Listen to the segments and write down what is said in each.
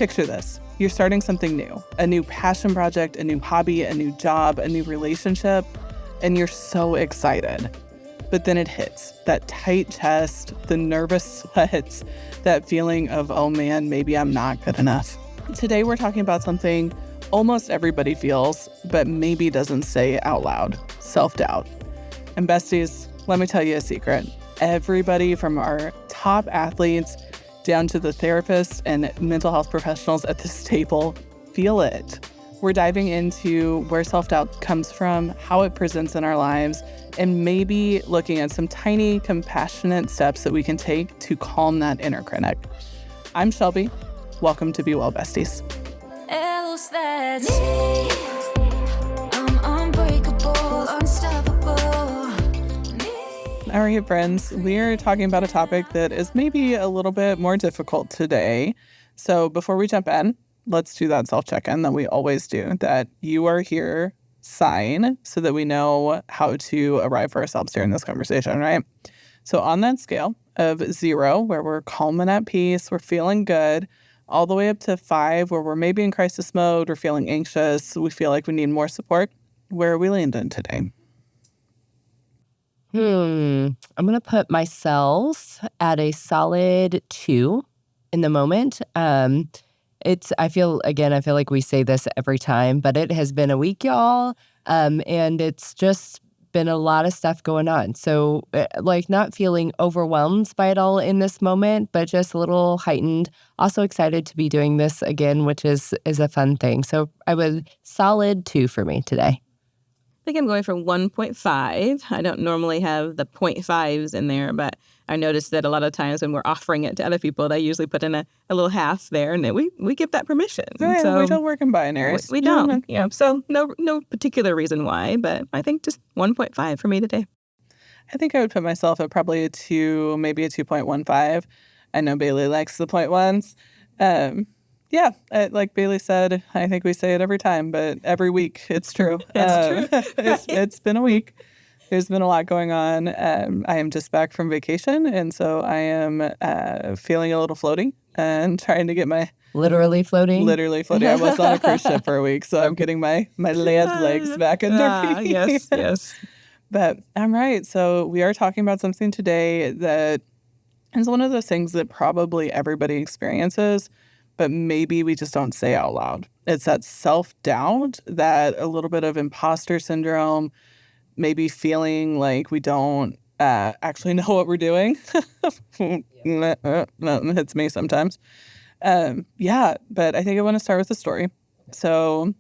Picture this. You're starting something new, a new passion project, a new hobby, a new job, a new relationship, and you're so excited. But then it hits, that tight chest, the nervous sweats, that feeling of, oh man, maybe I'm not good enough. Today we're talking about something almost everybody feels, but maybe doesn't say out loud, self-doubt. And besties, let me tell you a secret. Everybody from our top athletes down to the therapists and mental health professionals at this table feel it. We're diving into where self-doubt comes from, how it presents in our lives, and maybe looking at some tiny, compassionate steps that we can take to calm that inner critic. I'm Shelby. Welcome to Be Well Besties. Else that's me. I'm unbreakable, unstoppable. All right, friends, we're talking about a topic that is maybe a little bit more difficult today. So before we jump in, let's do that self-check-in that we always do, that you are here sign so that we know how to arrive for ourselves during this conversation, right? So on that scale of 0, where we're calm and at peace, we're feeling good, all the way up to 5, where we're maybe in crisis mode, we're feeling anxious, we feel like we need more support, where are we landing today? I'm going to put myself at a solid 2 in the moment. I feel like we say this every time, but it has been a week, y'all. And it's just been a lot of stuff going on. So not feeling overwhelmed by it all in this moment, but just a little heightened. Also excited to be doing this again, which is a fun thing. So I would solid 2 for me today. I think I'm going for 1.5. I don't normally have the 0.5s in there, but I noticed that a lot of times when we're offering it to other people, they usually put in a little half there, and then we give that permission. Yeah, so we don't work in binaries. We don't. Yeah. So no particular reason why, but I think just 1.5 for me today. I think I would put myself at probably a 2, maybe a 2.15. I know Bailey likes the 0.1s. Yeah, like Bailey said, I think we say it every time, but every week it's true. It's true. It's been a week. There's been a lot going on. I am just back from vacation, and so I am feeling a little floaty and trying to get my... Literally floating? Literally floating. I was on a cruise ship for a week, so I'm getting my land legs back under me. Yes. But I'm right. So we are talking about something today that is one of those things that probably everybody experiences, but maybe we just don't say out loud. It's that self-doubt, that a little bit of imposter syndrome, maybe feeling like we don't actually know what we're doing. It hits me sometimes. But I think I want to start with a story. So,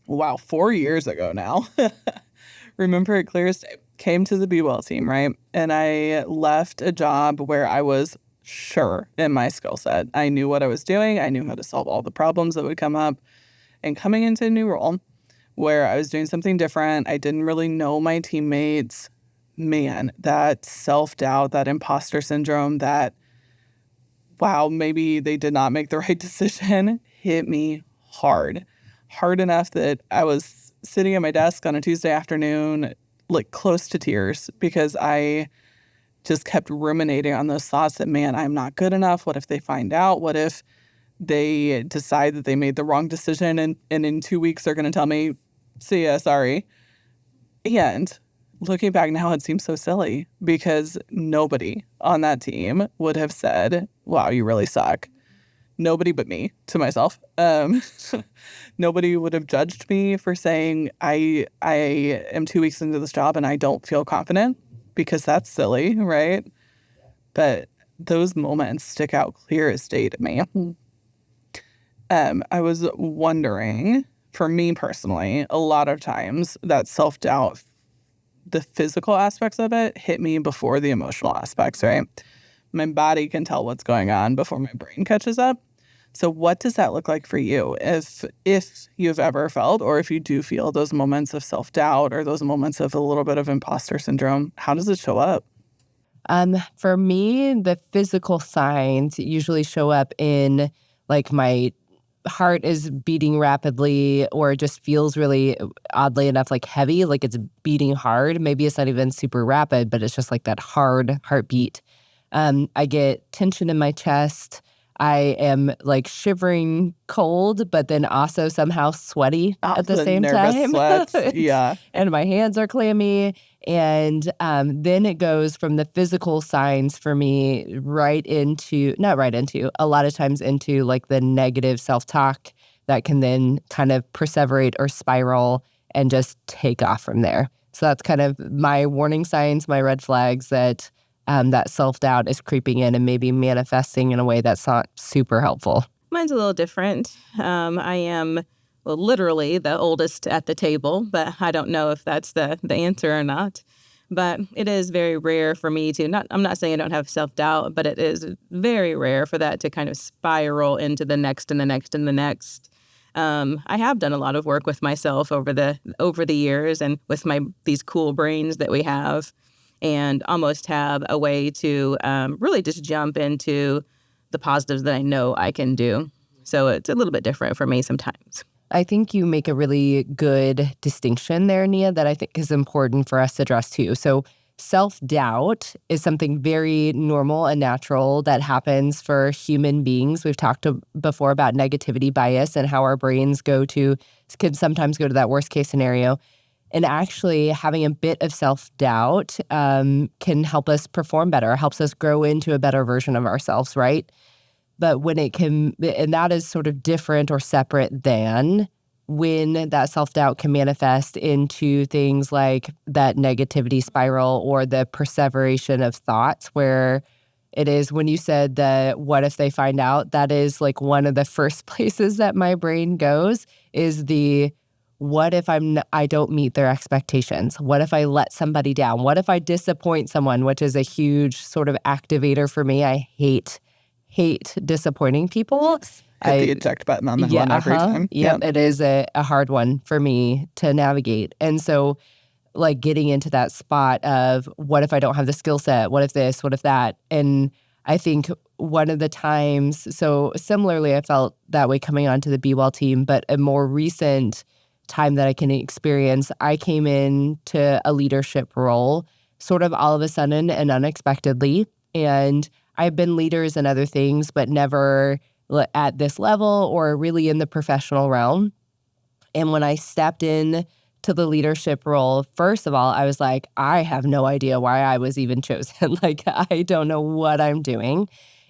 4 years ago now, remember it clear as day, came to the Be Well team, right? And I left a job where I was sure in my skill set. I knew what I was doing. I knew how to solve all the problems that would come up. And coming into a new role where I was doing something different, I didn't really know my teammates. Man, that self-doubt, that imposter syndrome, that, wow, maybe they did not make the right decision, hit me hard. Hard enough that I was sitting at my desk on a Tuesday afternoon, like close to tears, because I just kept ruminating on those thoughts that, man, I'm not good enough. What if they find out? What if they decide that they made the wrong decision and in 2 weeks they're going to tell me, see ya, sorry. And looking back now, it seems so silly because nobody on that team would have said, wow, you really suck. Nobody but me, to myself. Nobody would have judged me for saying I am 2 weeks into this job and I don't feel confident, because that's silly, right? But those moments stick out clear as day to me. I was wondering, for me personally, a lot of times that self-doubt, the physical aspects of it hit me before the emotional aspects, right? My body can tell what's going on before my brain catches up. So what does that look like for you? If you've ever felt, or if you do feel those moments of self-doubt or those moments of a little bit of imposter syndrome, how does it show up? For me, the physical signs usually show up in like my heart is beating rapidly, or it just feels really, oddly enough, like heavy, like it's beating hard. Maybe it's not even super rapid, but it's just like that hard heartbeat. I get tension in my chest. I am like shivering cold, but then also somehow sweaty at the same nervous time. sweats. Yeah. And my hands are clammy. And then it goes from the physical signs for me not right into, a lot of times into like the negative self-talk that can then kind of perseverate or spiral and just take off from there. So that's kind of my warning signs, my red flags that that self-doubt is creeping in and maybe manifesting in a way that's not super helpful. Mine's a little different. I am literally the oldest at the table, but I don't know if that's the answer or not. But it is very rare for me I'm not saying I don't have self-doubt, but it is very rare for that to kind of spiral into the next and the next and the next. I have done a lot of work with myself over the years and with these cool brains that we have, and almost have a way to really just jump into the positives that I know I can do. So it's a little bit different for me sometimes. I think you make a really good distinction there, Nia, that I think is important for us to address too. So self-doubt is something very normal and natural that happens for human beings. We've talked before about negativity bias and how our brains can sometimes go to that worst case scenario. And actually having a bit of self-doubt can help us perform better, helps us grow into a better version of ourselves, right? But and that is sort of different or separate than when that self-doubt can manifest into things like that negativity spiral or the perseveration of thoughts, where it is when you said that what if they find out, that is like one of the first places that my brain goes is what if I don't meet their expectations? What if I let somebody down? What if I disappoint someone, which is a huge sort of activator for me. I hate disappointing people. Hit the eject button on that one every time. Yep, it is a hard one for me to navigate. And so like getting into that spot of what if I don't have the skill set? What if this? What if that? And I think one of the times, so similarly, I felt that way coming onto the Be Well team, but a more recent time that I can experience, I came into a leadership role sort of all of a sudden and unexpectedly. And I've been leaders and other things, but never at this level or really in the professional realm. And when I stepped in to the leadership role, first of all, I was like, I have no idea why I was even chosen. Like, I don't know what I'm doing.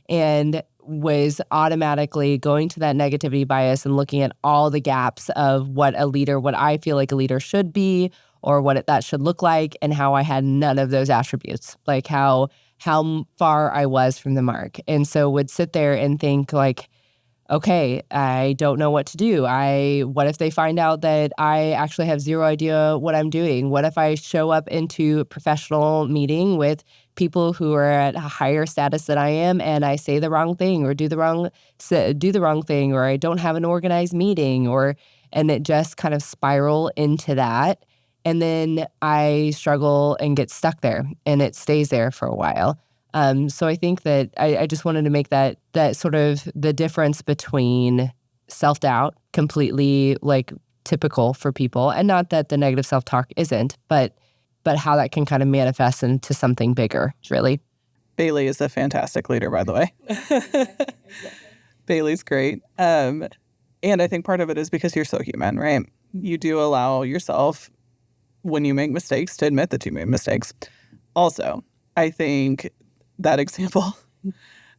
And was automatically going to that negativity bias and looking at all the gaps of what I feel like a leader should be or what that should look like, and how I had none of those attributes, like how far I was from the mark. And so would sit there and think like, okay, I don't know what to do. What if they find out that I actually have zero idea what I'm doing? What if I show up into a professional meeting with people who are at a higher status than I am and I say the wrong thing or do the wrong thing, or I don't have an organized meeting, and it just kind of spiral into that. And then I struggle and get stuck there, and it stays there for a while. So I think that I just wanted to make that sort of the difference between self-doubt, completely like typical for people, and not that the negative self-talk isn't, but how that can kind of manifest into something bigger, really. Bailey is a fantastic leader, by the way. Bailey's great. And I think part of it is because you're so human, right? You do allow yourself, when you make mistakes, to admit that you made mistakes. Also, I think that example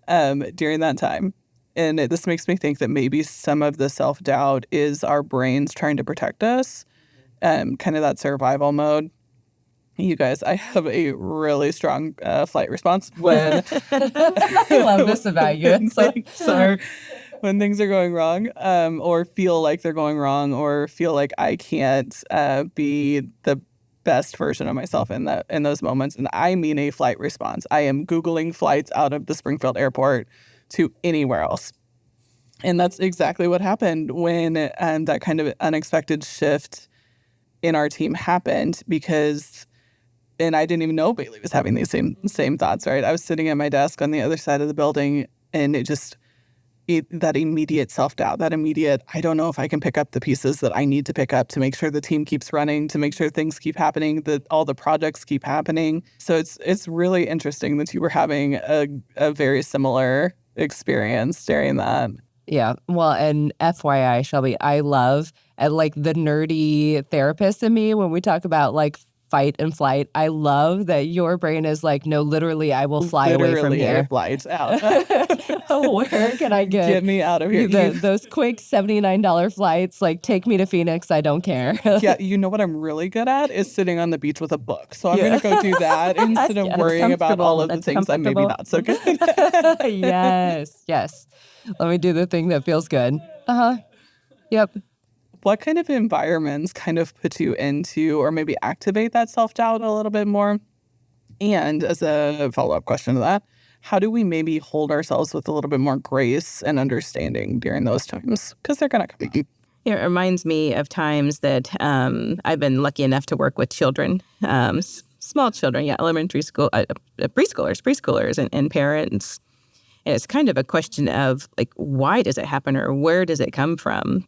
during that time, and this makes me think that maybe some of the self-doubt is our brains trying to protect us, kind of that survival mode. You guys, I have a really strong flight response when I love this about you. when things are going wrong, or feel like they're going wrong, or feel like I can't be the best version of myself in those moments. And I mean a flight response. I am Googling flights out of the Springfield airport to anywhere else. And that's exactly what happened when that kind of unexpected shift in our team happened, and I didn't even know Bailey was having these same thoughts, right? I was sitting at my desk on the other side of the building, and that immediate self-doubt, that immediate, I don't know if I can pick up the pieces that I need to pick up to make sure the team keeps running, to make sure things keep happening, that all the projects keep happening. So it's really interesting that you were having a very similar experienced during that. Yeah. Well, and FYI, Shelby, I love like the nerdy therapist in me when we talk about like fight and flight. I love that your brain is like, no, literally, I will fly away from Literally a here. flight out. Where can I Get me out of here. those quick $79 flights? Like, take me to Phoenix. I don't care. Yeah, you know what I'm really good at is sitting on the beach with a book. So I'm going to go do that instead of Yes. worrying about all of the That's things I'm maybe not so good. Yes. Yes. Let me do the thing that feels good. Yep. What kind of environments kind of put you into or maybe activate that self-doubt a little bit more? And as a follow-up question to that, how do we maybe hold ourselves with a little bit more grace and understanding during those times? Because they're going to come up. It reminds me of times that I've been lucky enough to work with children, small children, elementary school, preschoolers, and parents. And it's kind of a question of like, why does it happen or where does it come from?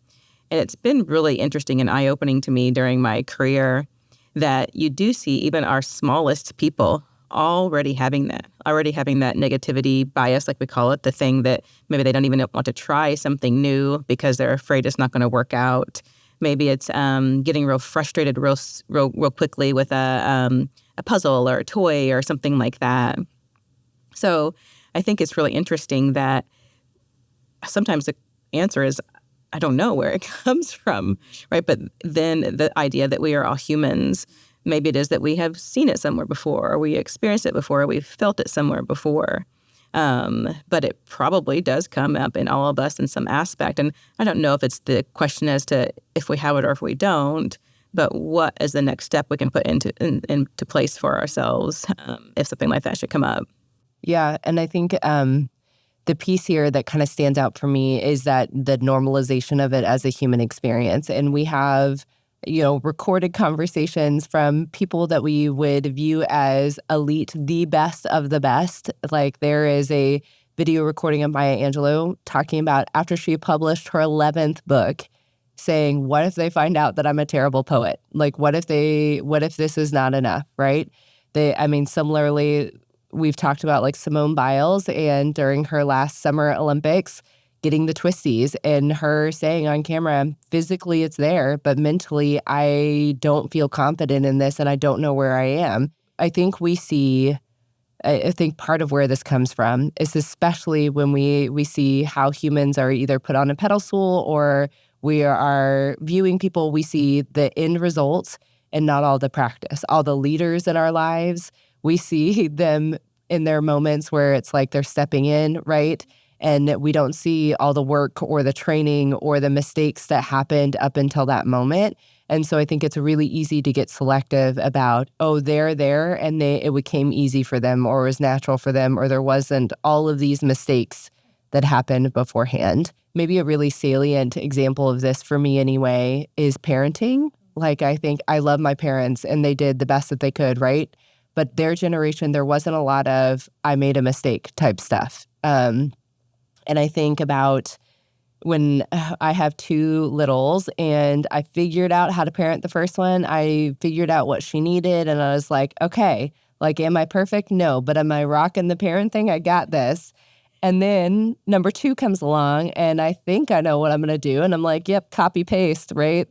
And it's been really interesting and eye-opening to me during my career that you do see even our smallest people already having that negativity bias, like we call it, the thing that maybe they don't even want to try something new because they're afraid it's not going to work out. Maybe it's getting real frustrated real quickly with a puzzle or a toy or something like that. So I think it's really interesting that sometimes the answer is, I don't know where it comes from, right? But then the idea that we are all humans, maybe it is that we have seen it somewhere before, or we experienced it before, or we've felt it somewhere before. But it probably does come up in all of us in some aspect. And I don't know if it's the question as to if we have it or if we don't, but what is the next step we can put into place for ourselves if something like that should come up? Yeah. And I think the piece here that kind of stands out for me is that the normalization of it as a human experience. And we have, recorded conversations from people that we would view as elite, the best of the best. Like there is a video recording of Maya Angelou talking about after she published her 11th book, saying, what if they find out that I'm a terrible poet? Like, what if this is not enough, right? Similarly, we've talked about like Simone Biles and during her last Summer Olympics, getting the twisties and her saying on camera, physically it's there, but mentally I don't feel confident in this and I don't know where I am. I think part of where this comes from is especially when we see how humans are either put on a pedestal or we are viewing people, we see the end results and not all the practice. All the leaders in our lives, we see them in their moments where it's like they're stepping in, right? And we don't see all the work or the training or the mistakes that happened up until that moment. And so I think it's really easy to get selective about, they're there and it became easy for them or was natural for them or there wasn't all of these mistakes that happened beforehand. Maybe a really salient example of this for me anyway is parenting. Like I think I love my parents and they did the best that they could, right? But their generation, there wasn't a lot of I made a mistake type stuff. And I think about when I have two littles and I figured out how to parent the first one, I figured out what she needed and I was like, okay, like, am I perfect? No, but am I rocking the parent thing? I got this. And then number two comes along and I think I know what I'm going to do. And I'm like, yep, copy paste, right?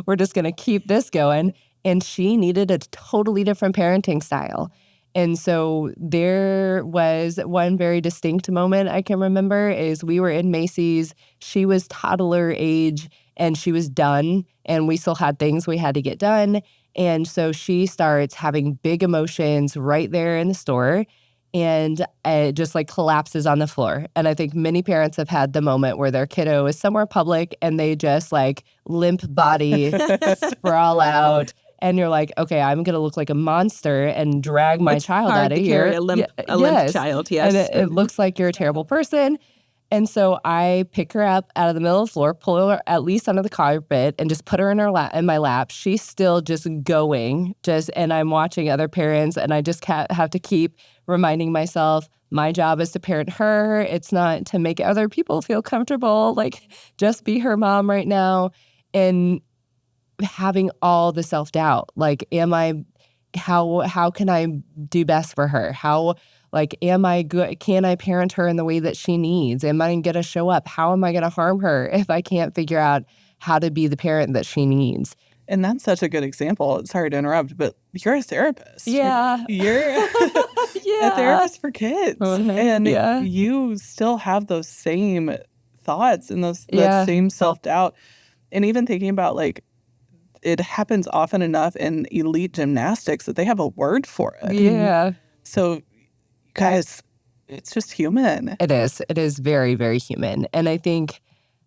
We're just going to keep this going. And she needed a totally different parenting style. And so there was one very distinct moment I can remember is we were in Macy's. She was toddler age and she was done and we still had things we had to get done. And so she starts having big emotions right there in the store and it just like collapses on the floor. And I think many parents have had the moment where their kiddo is somewhere public and they just like limp body sprawl out. And you're like, okay, I'm going to look like a monster and drag my child out of here. Carry a limp child, yes. And it looks like you're a terrible person. And so I pick her up out of the middle of the floor, pull her at least under the carpet, and just put her in my lap. She's still just going, and I'm watching other parents, and I just have to keep reminding myself, my job is to parent her. It's not to make other people feel comfortable. Like, just be her mom right now. And having all the self-doubt, like, how can I do best for her? Like, am I good? Can I parent her in the way that she needs? Am I going to show up? How am I going to harm her if I can't figure out how to be the parent that she needs? And that's such a good example. Sorry to interrupt, but you're a therapist. Yeah. You're a therapist for kids. And you still have those same thoughts and that same self-doubt. And even thinking about, like, it happens often enough in elite gymnastics that they have a word for it. Yeah. So, guys, it's just human. It is. It is very, very human. And I think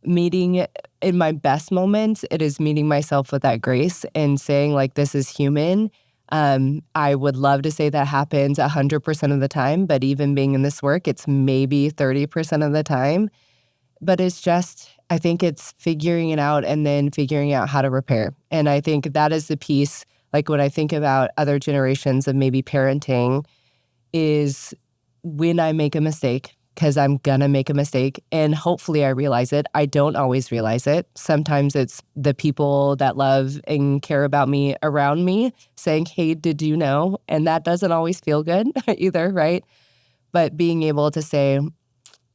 meeting in my best moments, it is meeting myself with that grace and saying, like, this is human. I would love to say that happens 100% of the time, but even being in this work, it's maybe 30% of the time. But it's just, I think it's figuring it out and then figuring out how to repair. And I think that is the piece, like when I think about other generations of maybe parenting, is when I make a mistake, because I'm going to make a mistake, and hopefully I realize it. I don't always realize it. Sometimes it's the people that love and care about me around me saying, hey, did you know? And that doesn't always feel good either, right? But being able to say,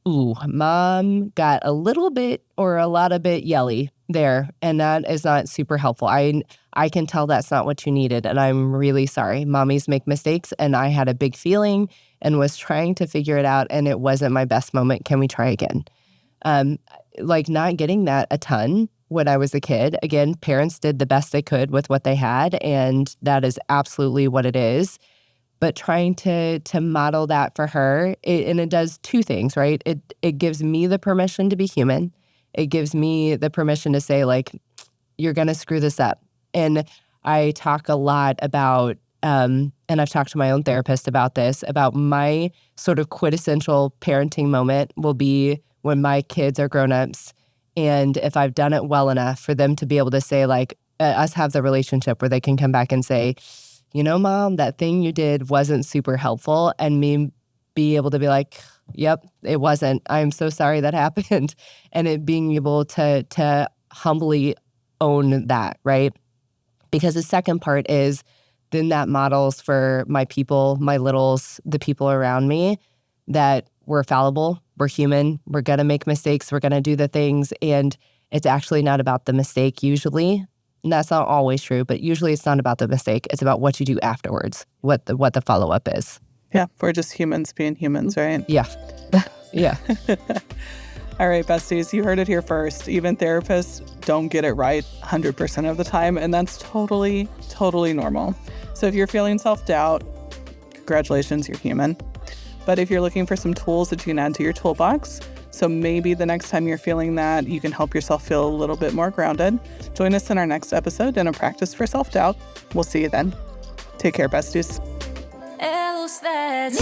ooh, mom got a little bit or a lot of bit yelly there, and that is not super helpful. I can tell that's not what you needed, and I'm really sorry. Mommies make mistakes, and I had a big feeling and was trying to figure it out, and it wasn't my best moment. Can we try again? Like not getting that a ton when I was a kid. Again, parents did the best they could with what they had, and that is absolutely what it is. But trying to model that for her, and it does two things, right? It gives me the permission to be human. It gives me the permission to say, like, you're going to screw this up. And I talk a lot about, and I've talked to my own therapist about this, about my sort of quintessential parenting moment will be when my kids are grown-ups. And if I've done it well enough for them to be able to say, like, us have the relationship where they can come back and say, you know, Mom, that thing you did wasn't super helpful. And me be able to be like, yep, it wasn't. I'm so sorry that happened. And it being able to humbly own that, right? Because the second part is then that models for my people, my littles, the people around me, that we're fallible, we're human, we're going to make mistakes, we're going to do the things. And it's actually not about the mistake usually. And that's not always true, but usually it's not about the mistake. It's about what you do afterwards, what the follow-up is. Yeah, we're just humans being humans, right? Yeah. Yeah. All right, besties, you heard it here first. Even therapists don't get it right 100% of the time, and that's totally, totally normal. So if you're feeling self-doubt, congratulations, you're human. But if you're looking for some tools that you can add to your toolbox, so maybe the next time you're feeling that, you can help yourself feel a little bit more grounded, join us in our next episode in a practice for self-doubt. We'll see you then. Take care, besties. Else that's